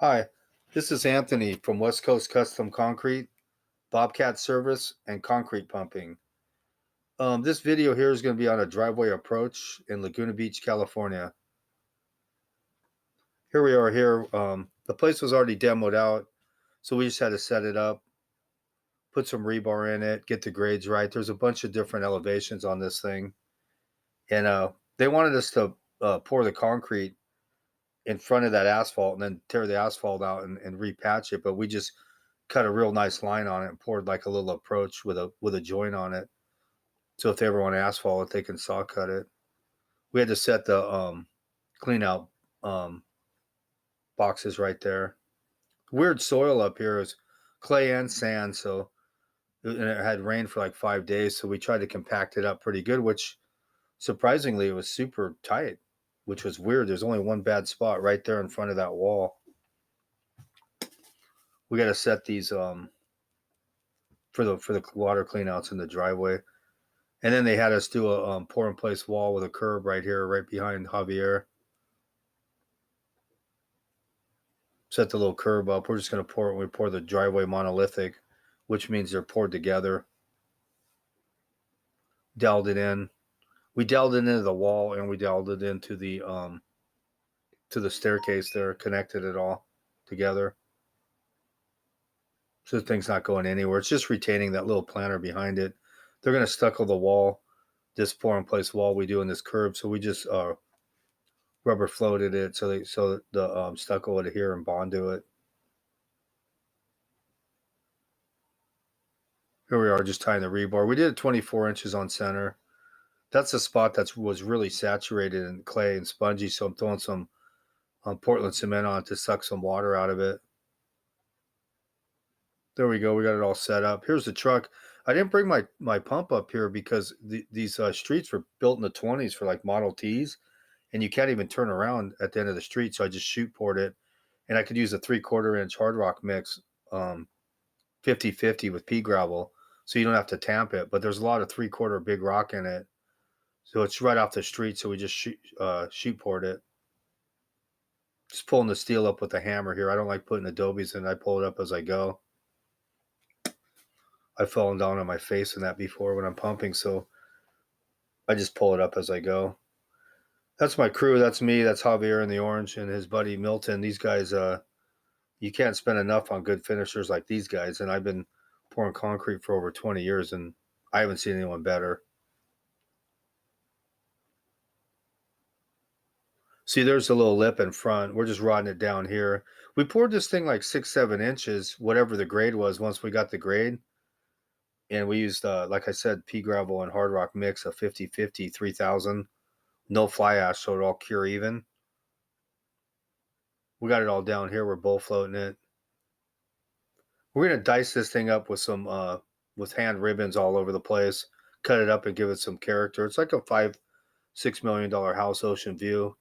Hi, this is Anthony from West Coast Custom Concrete, Bobcat Service, and Concrete Pumping. This video here is going to be on a driveway approach in Laguna Beach, California. Here we are here. The place was already demoed out, so we just had to set it up, put some rebar in it, get the grades right. There's a bunch of different elevations on this thing. And they wanted us to pour the concrete in front of that asphalt and then tear the asphalt out and repatch it. But we just cut a real nice line on it and poured like a little approach with a joint on it. So if they ever want to asphalt it, they can saw cut it. We had to set the clean out um, boxes right there. Weird soil up here is clay and sand, so and it had rained for like 5 days. So we tried to compact it up pretty good, which surprisingly it was super tight, which was weird. There's only one bad spot right there in front of that wall. We got to set these for the water cleanouts in the driveway. And then they had us do a pour in place wall with a curb right here, right behind Javier. Set the little curb up. We're just going to pour it. We pour the driveway monolithic, which means they're poured together. Doweled it in. We doweled it into the wall and we doweled it into the staircase there, connected it all together. So the thing's not going anywhere. It's just retaining that little planter behind it. They're going to stucco the wall, this pour in place wall we do in this curb. So we just rubber floated it so the stucco would adhere and bond to it. Here we are just tying the rebar. We did it 24 inches on center. That's a spot that was really saturated in clay and spongy, so I'm throwing some Portland cement on it to suck some water out of it. There we go. We got it all set up. Here's the truck. I didn't bring my pump up here because these streets were built in the 20s for like Model Ts, and you can't even turn around at the end of the street, so I just shoot poured it. And I could use a 3/4 inch hard rock mix, 50/50 with pea gravel, so you don't have to tamp it. But there's a lot of 3/4 big rock in it, so it's right off the street. So we just shoot poured it. Just pulling the steel up with the hammer here. I don't like putting adobes in. I pull it up as I go. I've fallen down on my face in that before when I'm pumping, so I just pull it up as I go. That's my crew. That's me. That's Javier in the orange and his buddy Milton. These guys, you can't spend enough on good finishers like these guys. And I've been pouring concrete for over 20 years, and I haven't seen anyone better. See, there's a little lip in front. We're just rodding it down here. We poured this thing like 6-7 inches, whatever the grade was, once we got the grade. And we used, like I said, pea gravel and hard rock mix of 50/50, 3,000. No fly ash, so it all cure even. We got it all down here. We're bull floating it. We're going to dice this thing up with some with hand ribbons all over the place. Cut it up and give it some character. It's like a $5-6 million house, ocean view.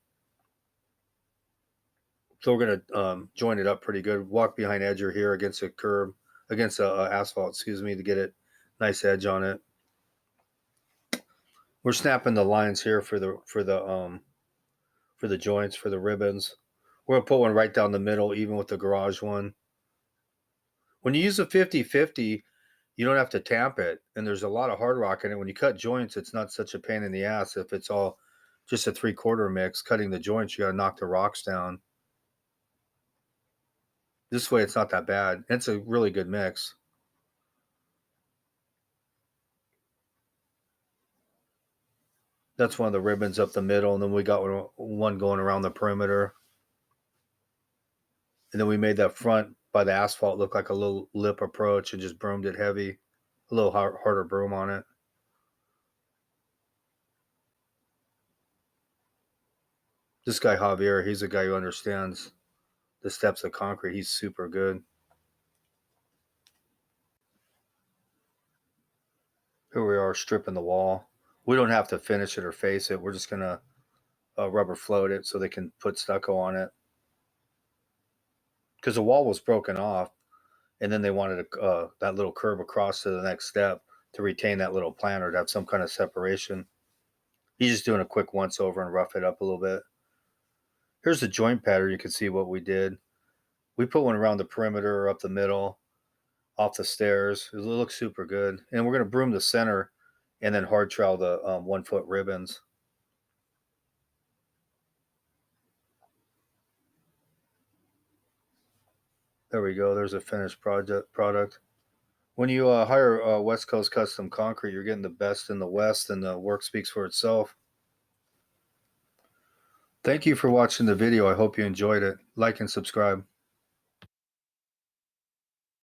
So we're going to join it up pretty good. Walk behind edger here against a curb, against asphalt, excuse me, to get it nice edge on it. We're snapping the lines here for the joints, for the ribbons. We're going to put one right down the middle, even with the garage one. When you use a 50/50, you don't have to tamp it, and there's a lot of hard rock in it. When you cut joints, it's not such a pain in the ass. If it's all just a 3/4 mix, cutting the joints, you got to knock the rocks down. This way, it's not that bad. It's a really good mix. That's one of the ribbons up the middle, and then we got one going around the perimeter. And then we made that front by the asphalt look like a little lip approach and just broomed it heavy, a little harder broom on it. This guy Javier, he's a guy who understands the steps of concrete. He's super good. Here we are stripping the wall. We don't have to finish it or face it. We're just going to rubber float it so they can put stucco on it. Because the wall was broken off, and then they wanted that little curve across to the next step to retain that little planter, to have some kind of separation. He's just doing a quick once over and rough it up a little bit. Here's the joint pattern. You can see what we did. We put one around the perimeter, up the middle, off the stairs. It looks super good. And we're gonna broom the center, and then hard trowel the 1 foot ribbons. There we go. There's a finished product. When you hire West Coast Custom Concrete, you're getting the best in the West, and the work speaks for itself. Thank you for watching the video. I hope you enjoyed it. Like and subscribe.